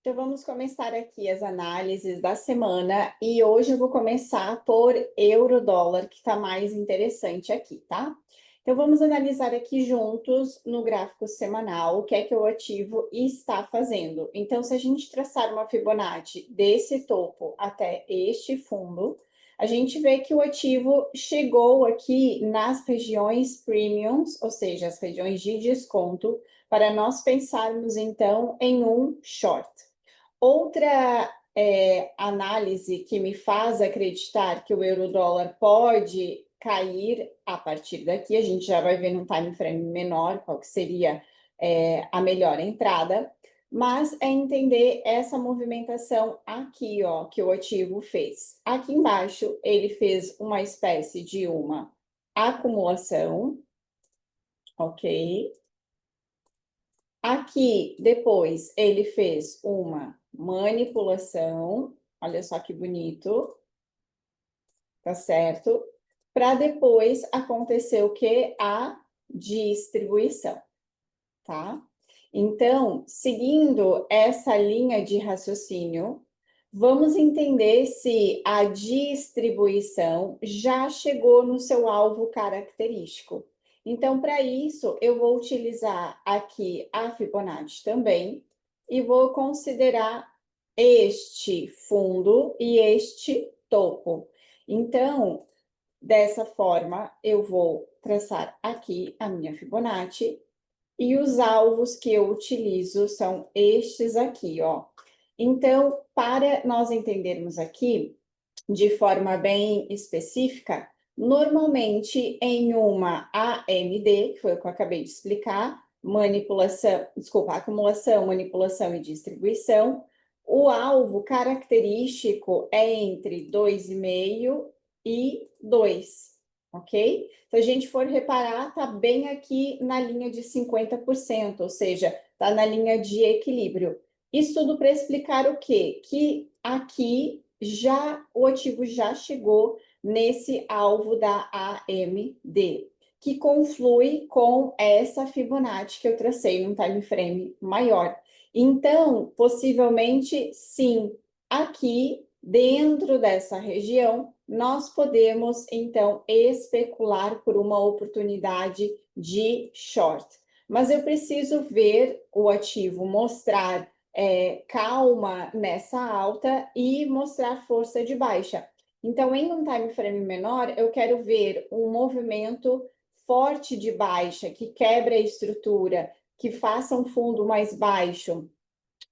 Então, vamos começar aqui as análises da semana e hoje eu vou começar por euro-dólar, que está mais interessante aqui, tá? Então, vamos analisar aqui juntos no gráfico semanal o que é que o ativo está fazendo. Então, se a gente traçar uma Fibonacci desse topo até este fundo, a gente vê que o ativo chegou aqui nas regiões premiums, ou seja, as regiões de desconto, para nós pensarmos então em um short. Outra análise que me faz acreditar que o euro-dólar pode cair a partir daqui, a gente já vai ver num time frame menor qual que seria a melhor entrada, mas é entender essa movimentação aqui, ó, que o ativo fez. Aqui embaixo, ele fez uma espécie de uma acumulação, ok? Aqui, depois, ele fez uma manipulação, olha só que bonito, tá certo? Para depois acontecer o que? A distribuição, tá? Então, seguindo essa linha de raciocínio, vamos entender se a distribuição já chegou no seu alvo característico. Então, para isso, eu vou utilizar aqui a Fibonacci também e vou considerar este fundo e este topo. Então, dessa forma, eu vou traçar aqui a minha Fibonacci e os alvos que eu utilizo são estes aqui, ó. Então, para nós entendermos aqui, de forma bem específica, normalmente em uma AMD, que foi o que eu acabei de explicar, acumulação, manipulação e distribuição, o alvo característico é entre 2,5 e 2, ok? Se a gente for reparar, tá bem aqui na linha de 50%, ou seja, tá na linha de equilíbrio. Isso tudo para explicar o quê? Que aqui o ativo já chegou nesse alvo da AMD, que conflui com essa Fibonacci que eu tracei num time frame maior. Então, possivelmente, sim, aqui dentro dessa região, nós podemos, então, especular por uma oportunidade de short. Mas eu preciso ver o ativo mostrar calma nessa alta e mostrar força de baixa. Então, em um time frame menor, eu quero ver um movimento forte de baixa, que quebra a estrutura, que faça um fundo mais baixo,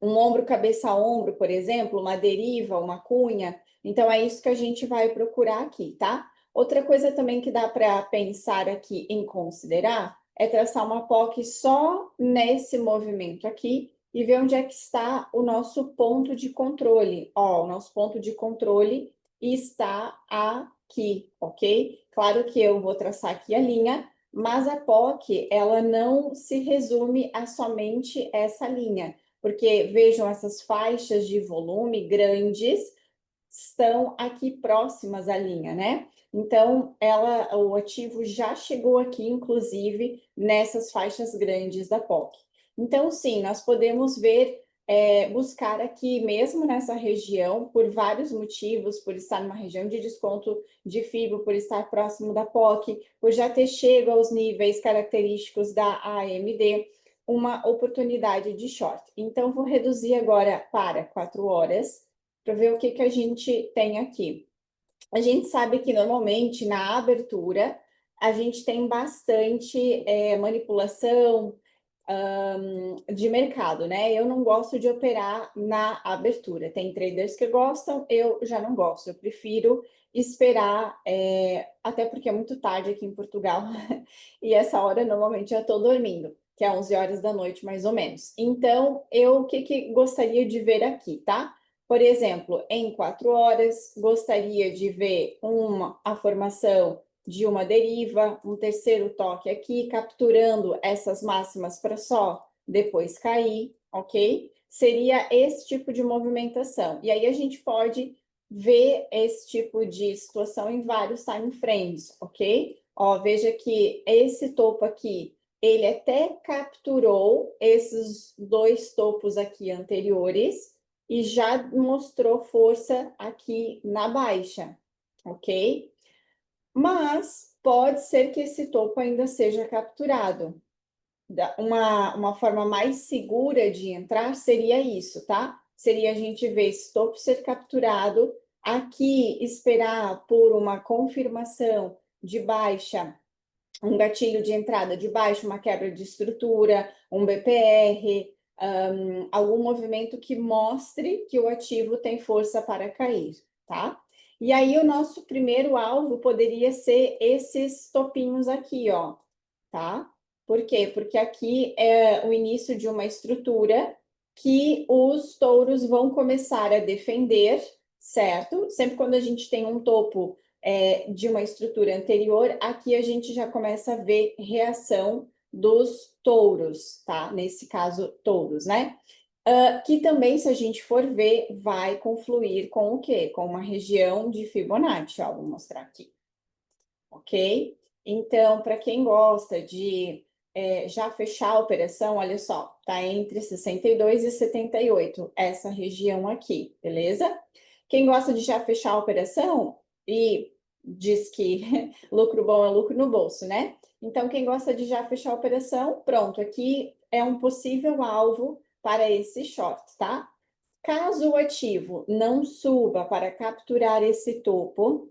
um ombro, cabeça a ombro, por exemplo, uma deriva, uma cunha. Então, é isso que a gente vai procurar aqui, tá? Outra coisa também que dá para pensar aqui em considerar é traçar uma POC só nesse movimento aqui e ver onde é que está o nosso ponto de controle. Ó, o nosso ponto de controle está aqui, ok? Claro que eu vou traçar aqui a linha, mas a POC, ela não se resume a somente essa linha, porque vejam essas faixas de volume grandes estão aqui próximas à linha, né? Então, o ativo já chegou aqui, inclusive, nessas faixas grandes da POC. Então, sim, nós podemos ver, buscar aqui, mesmo nessa região, por vários motivos, por estar numa região de desconto de FIBO, por estar próximo da POC, por já ter chego aos níveis característicos da AMD, uma oportunidade de short. Então, vou reduzir agora para 4 horas, para ver o que que a gente tem aqui. A gente sabe que normalmente na abertura a gente tem bastante manipulação de mercado, né? Eu não gosto de operar na abertura. Tem traders que gostam, eu já não gosto. Eu prefiro esperar, até porque é muito tarde aqui em Portugal e essa hora normalmente eu estou dormindo, que é 11 horas da noite mais ou menos. Então, o que gostaria de ver aqui, tá? Por exemplo, em 4 horas, gostaria de ver a formação de uma deriva, um terceiro toque aqui, capturando essas máximas para só depois cair, ok? Seria esse tipo de movimentação. E aí a gente pode ver esse tipo de situação em vários time frames, ok? Ó, veja que esse topo aqui, ele até capturou esses dois topos aqui anteriores, e já mostrou força aqui na baixa, ok? Mas pode ser que esse topo ainda seja capturado. Uma forma mais segura de entrar seria isso, tá? Seria a gente ver esse topo ser capturado, aqui esperar por uma confirmação de baixa, um gatilho de entrada de baixa, uma quebra de estrutura, um BPR, algum movimento que mostre que o ativo tem força para cair, tá? E aí o nosso primeiro alvo poderia ser esses topinhos aqui, ó, tá? Por quê? Porque aqui é o início de uma estrutura que os touros vão começar a defender, certo? Sempre quando a gente tem um topo de uma estrutura anterior, aqui a gente já começa a ver reação dos touros, tá? Nesse caso, touros, né? Que também, se a gente for ver, vai confluir com o quê? Com uma região de Fibonacci, ó, vou mostrar aqui, ok? Então, para quem gosta de já fechar a operação, olha só, tá entre 62 e 78, essa região aqui, beleza? Quem gosta de já fechar a operação e diz que lucro bom é lucro no bolso, né? Então, quem gosta de já fechar a operação, pronto, aqui é um possível alvo para esse short, tá? Caso o ativo não suba para capturar esse topo,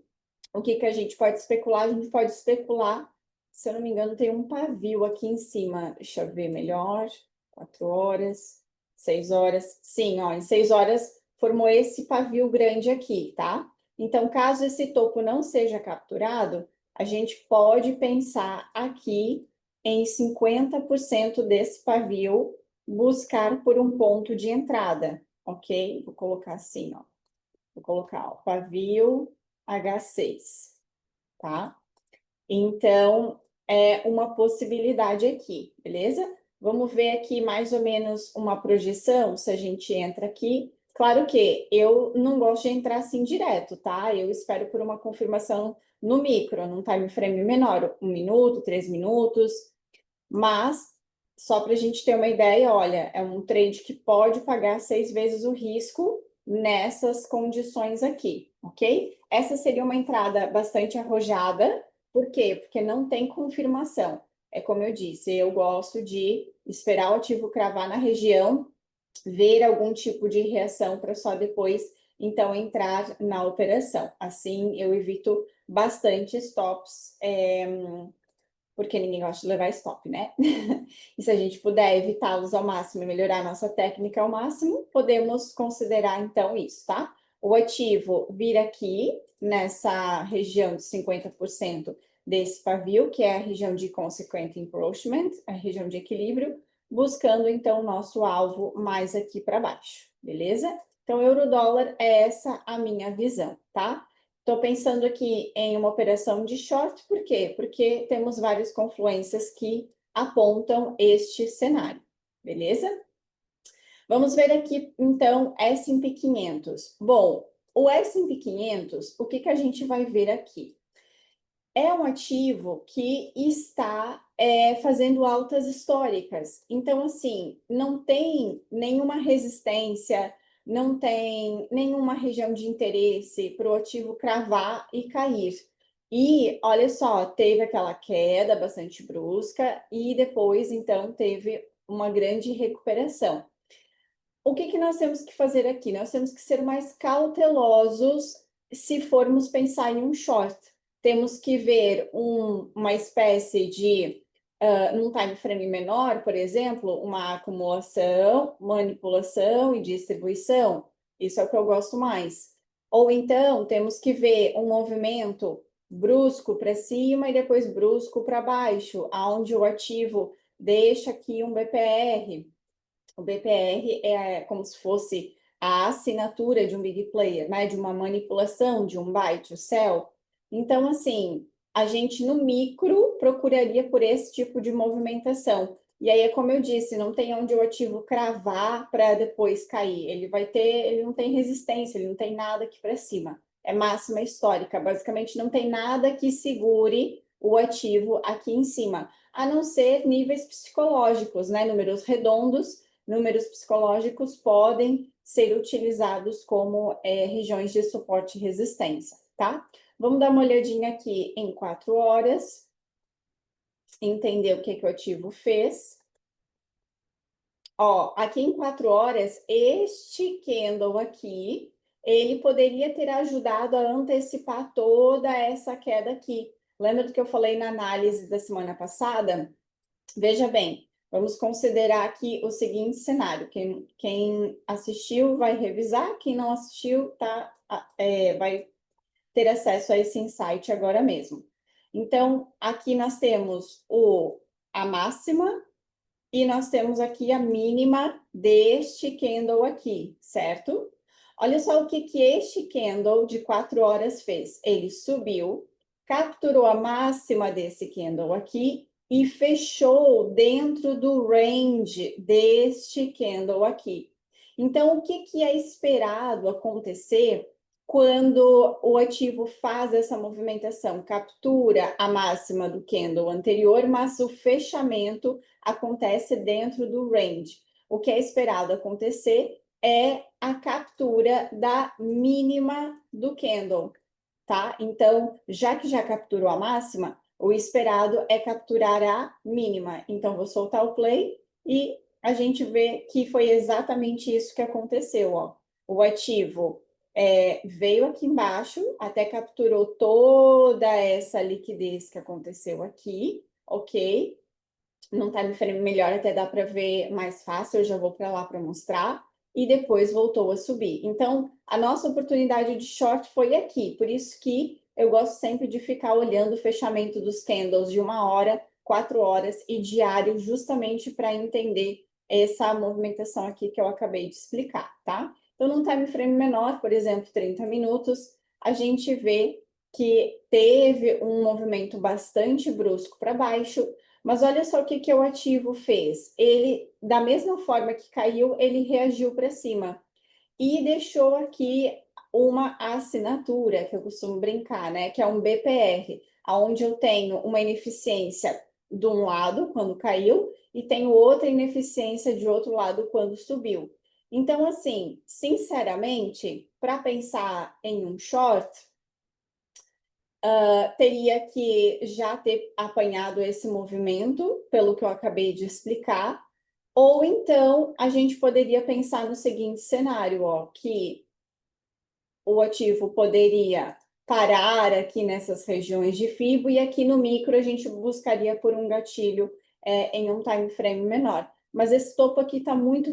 o que que a gente pode especular? A gente pode especular, se eu não me engano, tem um pavio aqui em cima. Deixa eu ver melhor. 4 horas, 6 horas. Sim, ó, em 6 horas formou esse pavio grande aqui, tá? Então, caso esse topo não seja capturado, a gente pode pensar aqui em 50% desse pavio buscar por um ponto de entrada, ok? Vou colocar assim, ó. Vou colocar, ó, pavio H6, tá? Então, é uma possibilidade aqui, beleza? Vamos ver aqui mais ou menos uma projeção, se a gente entra aqui. Claro que eu não gosto de entrar assim direto, tá? Eu espero por uma confirmação no micro, num time frame menor, 1 minuto, 3 minutos, mas só para a gente ter uma ideia, olha, é um trade que pode pagar 6 vezes o risco nessas condições aqui, ok? Essa seria uma entrada bastante arrojada, por quê? Porque não tem confirmação. É como eu disse, eu gosto de esperar o ativo cravar na região, ver algum tipo de reação para só depois, então, entrar na operação. Assim, eu evito bastante stops, porque ninguém gosta de levar stop, né? E se a gente puder evitá-los ao máximo e melhorar a nossa técnica ao máximo, podemos considerar então isso, tá? O ativo vir aqui nessa região de 50% desse pavio, que é a região de consequent encroachment, a região de equilíbrio, buscando então o nosso alvo mais aqui para baixo, beleza? Então, euro-dólar é essa a minha visão, tá? Estou pensando aqui em uma operação de short, por quê? Porque temos várias confluências que apontam este cenário, beleza? Vamos ver aqui, então, S&P 500. Bom, o S&P 500, o que que a gente vai ver aqui? É um ativo que está fazendo altas históricas. Então, assim, não tem nenhuma resistência, não tem nenhuma região de interesse para o ativo cravar e cair. E olha só, teve aquela queda bastante brusca e depois, então, teve uma grande recuperação. O que que nós temos que fazer aqui? Nós temos que ser mais cautelosos se formos pensar em um short. Temos que ver uma espécie de, num time frame menor, por exemplo, uma acumulação, manipulação e distribuição. Isso é o que eu gosto mais. Ou então, temos que ver um movimento brusco para cima e depois brusco para baixo, aonde o ativo deixa aqui um BPR. O BPR é como se fosse a assinatura de um big player, né? De uma manipulação, de um buy to sell. Então, assim, a gente no micro procuraria por esse tipo de movimentação. E aí é como eu disse, não tem onde o ativo cravar para depois cair. Ele não tem resistência, ele não tem nada aqui para cima. É máxima histórica. Basicamente, não tem nada que segure o ativo aqui em cima, a não ser níveis psicológicos, né? Números redondos números psicológicos podem ser utilizados como regiões de suporte e resistência, tá? Vamos dar uma olhadinha aqui em 4 horas, entender o que o ativo fez. Ó, aqui em 4 horas, este candle aqui, ele poderia ter ajudado a antecipar toda essa queda aqui. Lembra do que eu falei na análise da semana passada? Veja bem, vamos considerar aqui o seguinte cenário. Quem assistiu vai revisar, quem não assistiu vai ter acesso a esse insight agora mesmo. Então, aqui nós temos a máxima e nós temos aqui a mínima deste candle aqui, certo? Olha só o que este candle de 4 horas fez. Ele subiu, capturou a máxima desse candle aqui e fechou dentro do range deste candle aqui. Então, o que é esperado acontecer quando o ativo faz essa movimentação? Captura a máxima do candle anterior, mas o fechamento acontece dentro do range. O que é esperado acontecer é a captura da mínima do candle, tá? Então, já que já capturou a máxima, o esperado é capturar a mínima. Então, vou soltar o play e a gente vê que foi exatamente isso que aconteceu, ó. O ativo veio aqui embaixo, até capturou toda essa liquidez que aconteceu aqui, ok? Num time frame melhor até dá para ver mais fácil, eu já vou para lá para mostrar, e depois voltou a subir. Então, a nossa oportunidade de short foi aqui, por isso que eu gosto sempre de ficar olhando o fechamento dos candles de 1 hora, 4 horas e diário, justamente para entender essa movimentação aqui que eu acabei de explicar, tá? Então, num time frame menor, por exemplo, 30 minutos, a gente vê que teve um movimento bastante brusco para baixo, mas olha só o que o ativo fez. Ele, da mesma forma que caiu, ele reagiu para cima. E deixou aqui uma assinatura, que eu costumo brincar, né? Que é um BPR, onde eu tenho uma ineficiência de um lado, quando caiu, e tenho outra ineficiência de outro lado, quando subiu. Então, assim, sinceramente, para pensar em um short, teria que já ter apanhado esse movimento, pelo que eu acabei de explicar, ou então a gente poderia pensar no seguinte cenário, ó, que o ativo poderia parar aqui nessas regiões de FIBO e aqui no micro a gente buscaria por um gatilho em um time frame menor. Mas esse topo aqui está muito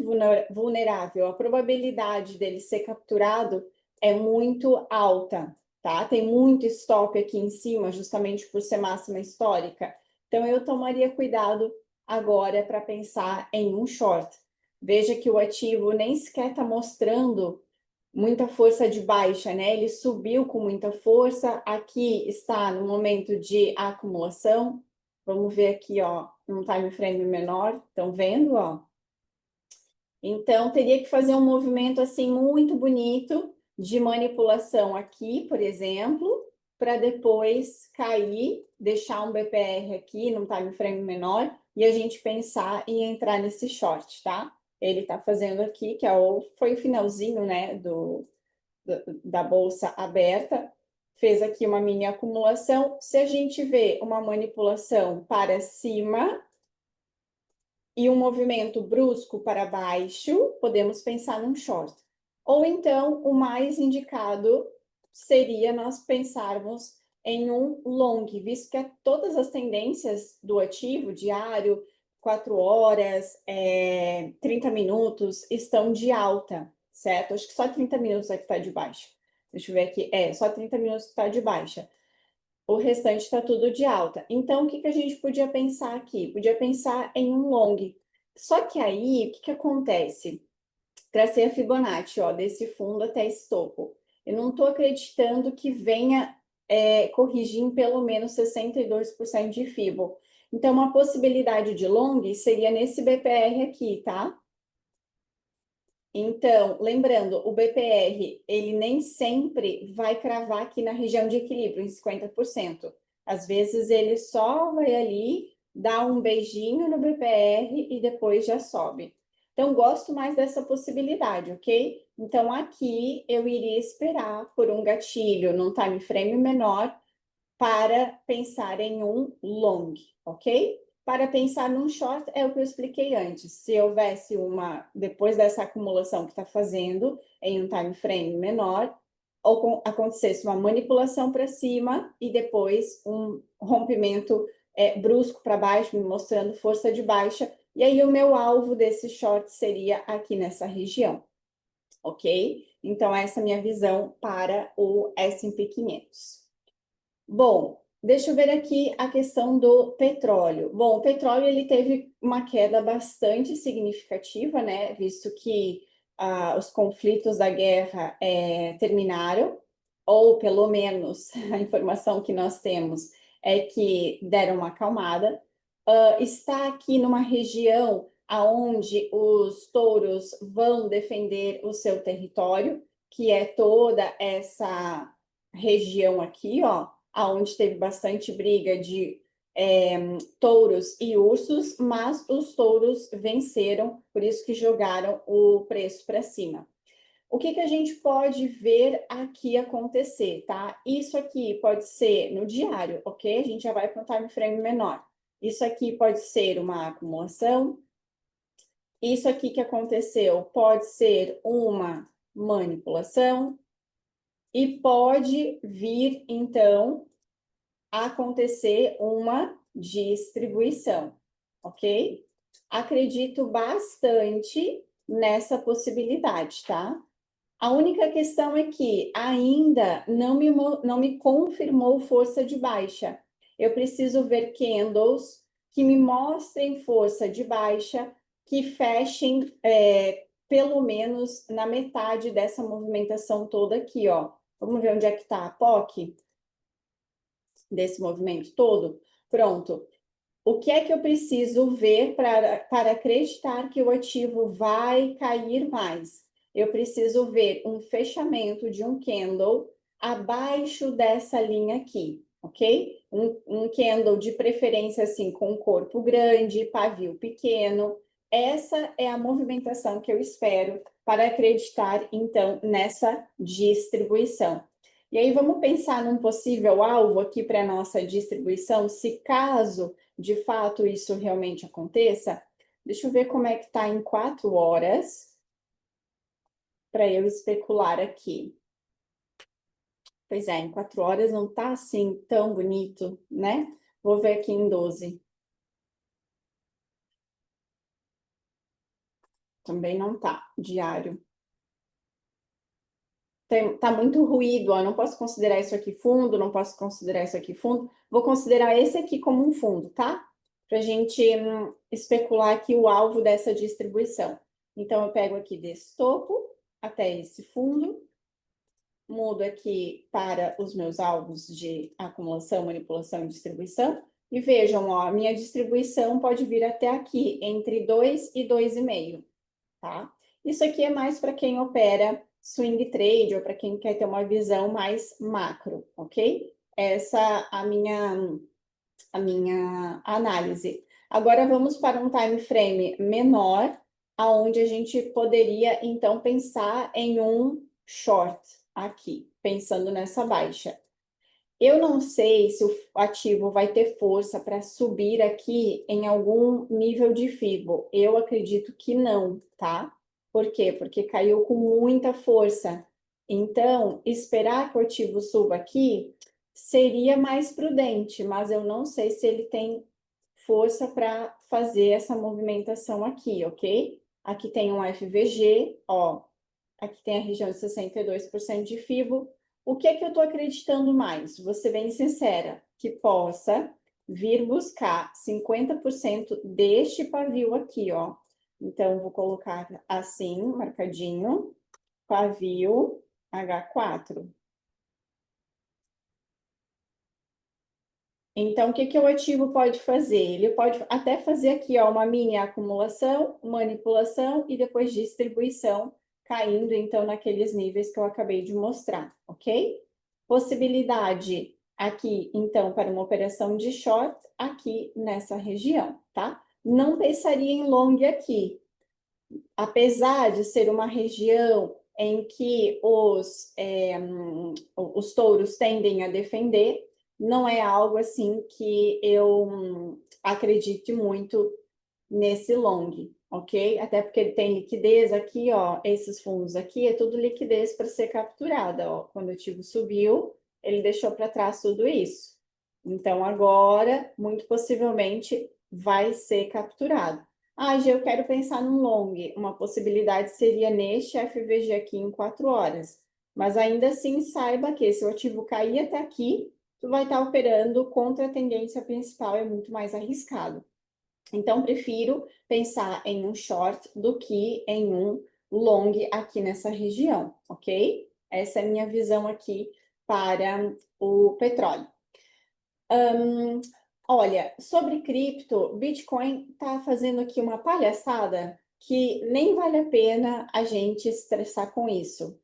vulnerável, a probabilidade dele ser capturado é muito alta, tá? Tem muito stop aqui em cima, justamente por ser máxima histórica. Então, eu tomaria cuidado agora para pensar em um short. Veja que o ativo nem sequer está mostrando muita força de baixa, né? Ele subiu com muita força. Aqui está no momento de acumulação. Vamos ver aqui, ó, num time frame menor. Estão vendo, ó? Então, teria que fazer um movimento assim muito bonito de manipulação aqui, por exemplo, para depois cair, deixar um BPR aqui num time frame menor e a gente pensar em entrar nesse short, tá? Ele está fazendo aqui, que foi o finalzinho, né, da bolsa aberta, fez aqui uma mini acumulação. Se a gente vê uma manipulação para cima e um movimento brusco para baixo, podemos pensar num short. Ou então, o mais indicado seria nós pensarmos em um long, visto que todas as tendências do ativo diário, 4 horas, 30 minutos, estão de alta, certo? Acho que só 30 minutos é que está de baixa. Deixa eu ver aqui. Só 30 minutos que está de baixa. O restante está tudo de alta. Então, o que a gente podia pensar aqui? Podia pensar em um long. Só que aí, o que acontece? Tracei a Fibonacci, ó, desse fundo até esse topo. Eu não estou acreditando que venha corrigir em pelo menos 62% de Fibo. Então, uma possibilidade de long seria nesse BPR aqui, tá? Então, lembrando, o BPR, ele nem sempre vai cravar aqui na região de equilíbrio, em 50%. Às vezes, ele só vai ali, dar um beijinho no BPR e depois já sobe. Então, gosto mais dessa possibilidade, ok? Então, aqui eu iria esperar por um gatilho num time frame menor para pensar em um long, ok? Para pensar num short é o que eu expliquei antes. Se houvesse depois dessa acumulação que está fazendo em um time frame menor, ou acontecesse uma manipulação para cima e depois um rompimento brusco para baixo, me mostrando força de baixa. E aí o meu alvo desse short seria aqui nessa região, ok? Então, essa é a minha visão para o S&P 500. Bom, deixa eu ver aqui a questão do petróleo. Bom, o petróleo ele teve uma queda bastante significativa, né? Visto que os conflitos da guerra terminaram, ou pelo menos a informação que nós temos é que deram uma acalmada. Está aqui numa região aonde os touros vão defender o seu território, que é toda essa região aqui, ó, aonde teve bastante briga de touros e ursos, mas os touros venceram, por isso que jogaram o preço para cima. O que a gente pode ver aqui acontecer, tá? Isso aqui pode ser no diário, ok? A gente já vai para um time frame menor. Isso aqui pode ser uma acumulação. Isso aqui que aconteceu pode ser uma manipulação. E pode vir, então, a acontecer uma distribuição, ok? Acredito bastante nessa possibilidade, tá? A única questão é que ainda não me confirmou força de baixa. Eu preciso ver candles que me mostrem força de baixa, que fechem pelo menos na metade dessa movimentação toda aqui, ó. Vamos ver onde é que está a POC desse movimento todo? Pronto. O que é que eu preciso ver para acreditar que o ativo vai cair mais? Eu preciso ver um fechamento de um candle abaixo dessa linha aqui, ok? Um candle de preferência assim com corpo grande, pavio pequeno. Essa é a movimentação que eu espero para acreditar, então, nessa distribuição. E aí, vamos pensar num possível alvo aqui para a nossa distribuição, se caso de fato isso realmente aconteça. Deixa eu ver como é que está em 4 horas para eu especular aqui. Pois é, em 4 horas não está assim tão bonito, né? Vou ver aqui em 12. Também não tá, diário. Tá muito ruído, ó. Não posso considerar isso aqui fundo, não posso considerar isso aqui fundo. Vou considerar esse aqui como um fundo, tá? Para a gente especular aqui o alvo dessa distribuição. Então, eu pego aqui desse topo até esse fundo, mudo aqui para os meus alvos de acumulação, manipulação e distribuição, e vejam, ó, a minha distribuição pode vir até aqui, entre 2 e 2,5, tá? Isso aqui é mais para quem opera swing trade ou para quem quer ter uma visão mais macro, ok? Essa a minha análise. Agora vamos para um time frame menor, aonde a gente poderia então pensar em um short aqui, pensando nessa baixa. Eu não sei se o ativo vai ter força para subir aqui em algum nível de FIBO. Eu acredito que não, tá? Por quê? Porque caiu com muita força. Então, esperar que o ativo suba aqui seria mais prudente, mas eu não sei se ele tem força para fazer essa movimentação aqui, ok? Aqui tem um FVG, ó. Aqui tem a região de 62% de FIBO. O que é que eu estou acreditando mais? Vou ser bem sincera, que possa vir buscar 50% deste pavio aqui, ó. Então, vou colocar assim, marcadinho, pavio H4. Então, o que o ativo pode fazer? Ele pode até fazer aqui, ó, uma mini acumulação, manipulação e depois distribuição, caindo, então, naqueles níveis que eu acabei de mostrar, ok? Possibilidade aqui, então, para uma operação de short, aqui nessa região, tá? Não pensaria em long aqui. apesar de ser uma região em que os touros tendem a defender, não é algo assim que eu acredite muito nesse long, ok? Até porque ele tem liquidez aqui, ó, esses fundos aqui é tudo liquidez para ser capturada, ó. Quando o ativo subiu, ele deixou para trás tudo isso. Então, agora, muito possivelmente, vai ser capturado. Ah, Gê, eu quero pensar num long. Uma possibilidade seria neste FVG aqui em 4 horas. Mas ainda assim, saiba que se o ativo cair até aqui, tu vai estar operando contra a tendência principal, é muito mais arriscado. Então, prefiro pensar em um short do que em um long aqui nessa região, ok? Essa é a minha visão aqui para o petróleo. Olha, sobre cripto, Bitcoin está fazendo aqui uma palhaçada que nem vale a pena a gente estressar com isso.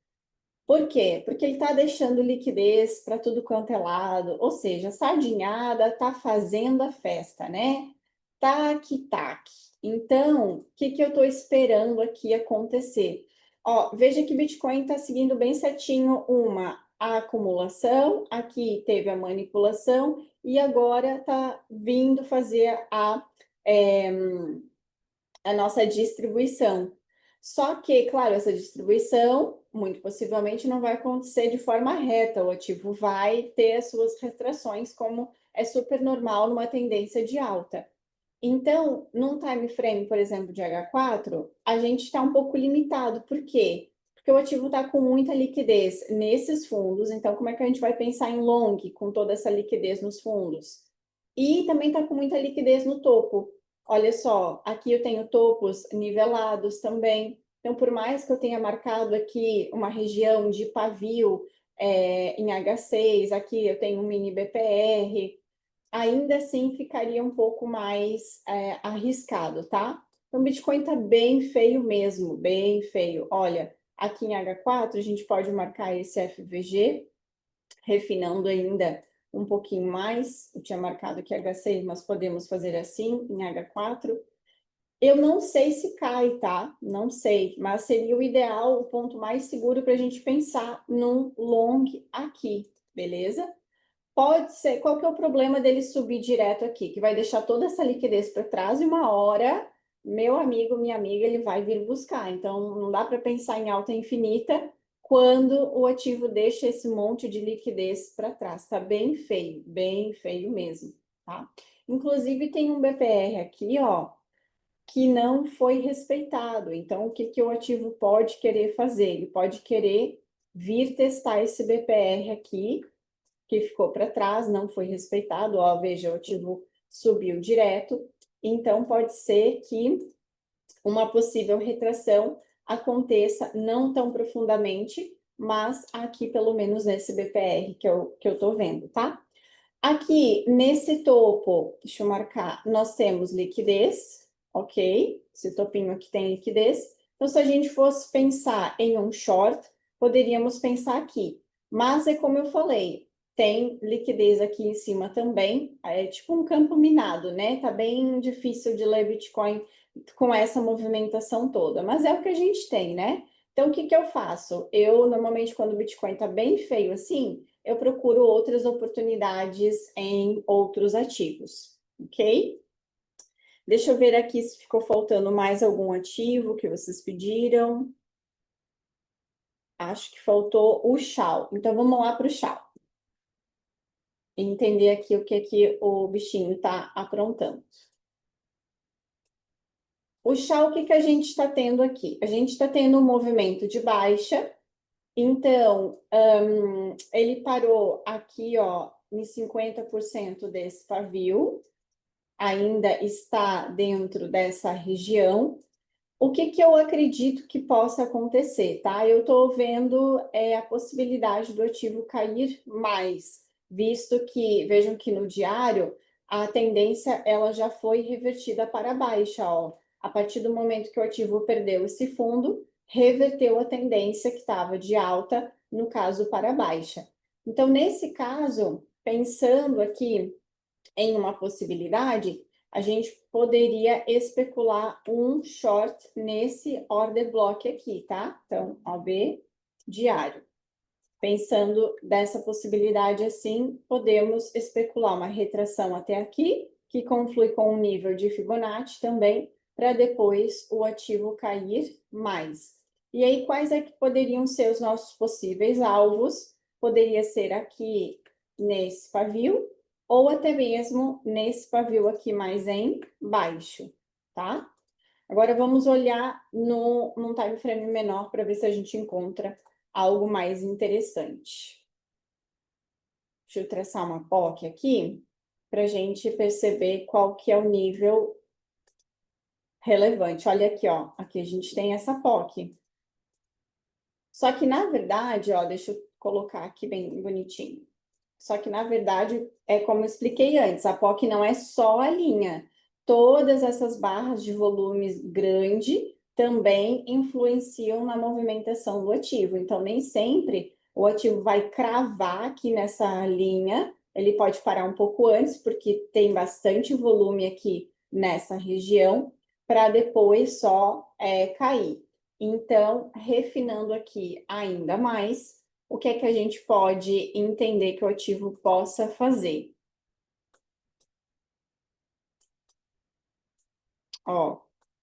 Por quê? Porque ele está deixando liquidez para tudo quanto é lado, ou seja, a sardinhada está fazendo a festa, né? Tac-tac. Então, o que eu estou esperando aqui acontecer? Ó, veja que Bitcoin está seguindo bem certinho uma acumulação, aqui teve a manipulação e agora está vindo fazer a nossa distribuição. Só que, claro, essa distribuição muito possivelmente não vai acontecer de forma reta, o ativo vai ter as suas retrações, como é super normal numa tendência de alta. Então, num time frame, por exemplo, de H4, a gente está um pouco limitado. Por quê? Porque o ativo está com muita liquidez nesses fundos. Então, como é que a gente vai pensar em long com toda essa liquidez nos fundos? E também está com muita liquidez no topo. Olha só, aqui eu tenho topos nivelados também. Então, por mais que eu tenha marcado aqui uma região de pavio em H6, aqui eu tenho um mini BPR, ainda assim ficaria um pouco mais arriscado, tá? Então, o Bitcoin tá bem feio mesmo, bem feio. Olha, aqui em H4 a gente pode marcar esse FVG, refinando ainda um pouquinho mais. Eu tinha marcado aqui H6, mas podemos fazer assim em H4. Eu não sei se cai, tá? Não sei, mas seria o ideal, o ponto mais seguro para a gente pensar num long aqui, beleza? Pode ser, qual que é o problema dele subir direto aqui? Que vai deixar toda essa liquidez para trás e uma hora, meu amigo, minha amiga, ele vai vir buscar. Então, não dá para pensar em alta infinita quando o ativo deixa esse monte de liquidez para trás. Tá bem feio mesmo, tá? Inclusive, tem um BPR aqui, ó, que não foi respeitado. Então, o que que o ativo pode querer fazer? Ele pode querer vir testar esse BPR aqui, que ficou para trás, não foi respeitado. Ó, veja, o ativo subiu direto. Então, pode ser que uma possível retração aconteça não tão profundamente, mas aqui, pelo menos nesse BPR que eu estou vendo, tá? Aqui, nesse topo, deixa eu marcar, nós temos liquidez, ok? Esse topinho aqui tem liquidez. Então, se a gente fosse pensar em um short, poderíamos pensar aqui. Mas é como eu falei, tem liquidez aqui em cima também. É tipo um campo minado, né? Tá bem difícil de ler Bitcoin com essa movimentação toda. Mas é o que a gente tem, né? Então, o que que eu faço? Eu, normalmente, quando o Bitcoin tá bem feio assim, eu procuro outras oportunidades em outros ativos, ok? Deixa eu ver aqui se ficou faltando mais algum ativo que vocês pediram. Acho que faltou o Shao. Então, vamos lá para o Shao. Entender aqui o que o bichinho está aprontando. O Shao, o que a gente está tendo aqui? A gente está tendo um movimento de baixa. Então, ele parou aqui, ó, em 50% desse pavio. Ainda está dentro dessa região. O que eu acredito que possa acontecer, tá? Eu estou vendo a possibilidade do ativo cair mais, visto que, vejam que no diário, a tendência ela já foi revertida para baixa, ó. A partir do momento que o ativo perdeu esse fundo, reverteu a tendência que estava de alta, no caso, para baixa. Então, nesse caso, pensando aqui em uma possibilidade, a gente poderia especular um short nesse order block aqui, tá? Então, OB diário. Pensando dessa possibilidade assim, podemos especular uma retração até aqui, que conflui com o nível de Fibonacci também, para depois o ativo cair mais. E aí, quais é que poderiam ser os nossos possíveis alvos? Poderia ser aqui nesse pavio, ou até mesmo nesse pavio aqui mais embaixo, tá? Agora vamos olhar num time frame menor para ver se a gente encontra algo mais interessante. Deixa eu traçar uma POC aqui para a gente perceber qual que é o nível relevante. Olha aqui, ó. Aqui a gente tem essa POC. Só que, na verdade, ó, deixa eu colocar aqui bem bonitinho. Só que, na verdade, é como eu expliquei antes, a POC não é só a linha. Todas essas barras de volume grande também influenciam na movimentação do ativo. Então, nem sempre o ativo vai cravar aqui nessa linha. Ele pode parar um pouco antes, porque tem bastante volume aqui nessa região, para depois só cair. Então, refinando aqui ainda mais, o que é que a gente pode entender que o ativo possa fazer? Ó,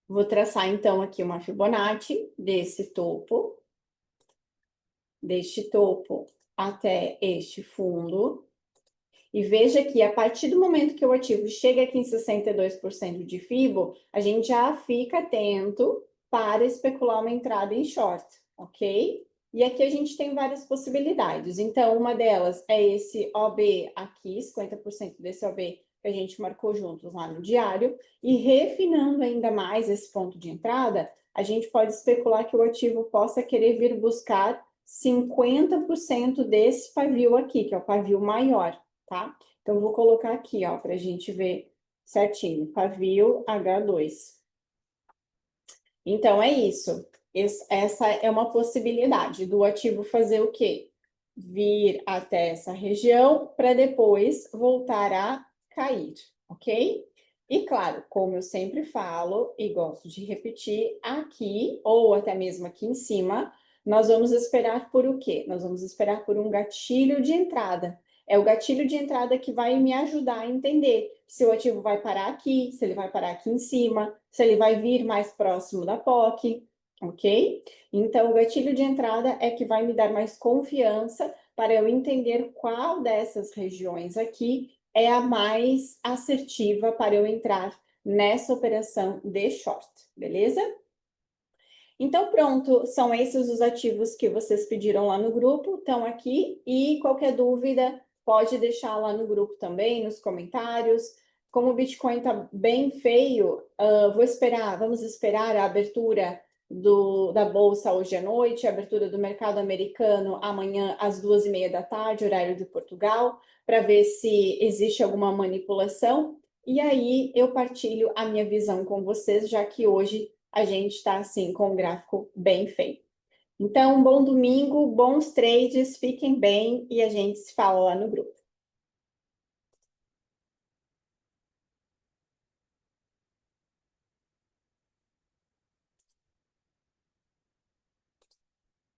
vou traçar então aqui uma Fibonacci desse topo, deste topo até este fundo. E veja que a partir do momento que o ativo chega aqui em 62% de FIBO, a gente já fica atento para especular uma entrada em short, ok? E aqui a gente tem várias possibilidades. Então, uma delas é esse OB aqui, 50% desse OB que a gente marcou juntos lá no diário. E refinando ainda mais esse ponto de entrada, a gente pode especular que o ativo possa querer vir buscar 50% desse pavio aqui, que é o pavio maior, tá? Então, vou colocar aqui, ó, para a gente ver certinho, pavio H2. Então, é isso. Essa é uma possibilidade do ativo fazer o quê? Vir até essa região para depois voltar a cair, ok? E claro, como eu sempre falo e gosto de repetir, aqui ou até mesmo aqui em cima, nós vamos esperar por o quê? Nós vamos esperar por um gatilho de entrada. É o gatilho de entrada que vai me ajudar a entender se o ativo vai parar aqui, se ele vai parar aqui em cima, se ele vai vir mais próximo da POC, ok? Então, o gatilho de entrada é que vai me dar mais confiança para eu entender qual dessas regiões aqui é a mais assertiva para eu entrar nessa operação de short, beleza? Então, pronto, são esses os ativos que vocês pediram lá no grupo, estão aqui, e qualquer dúvida pode deixar lá no grupo também, nos comentários. Como o Bitcoin está bem feio, vamos esperar a abertura da Bolsa hoje à noite, a abertura do mercado americano amanhã às 2h30 da tarde, horário de Portugal, para ver se existe alguma manipulação. E aí eu partilho a minha visão com vocês, já que hoje a gente está assim com o gráfico bem feio. Então, bom domingo, bons trades, fiquem bem e a gente se fala lá no grupo.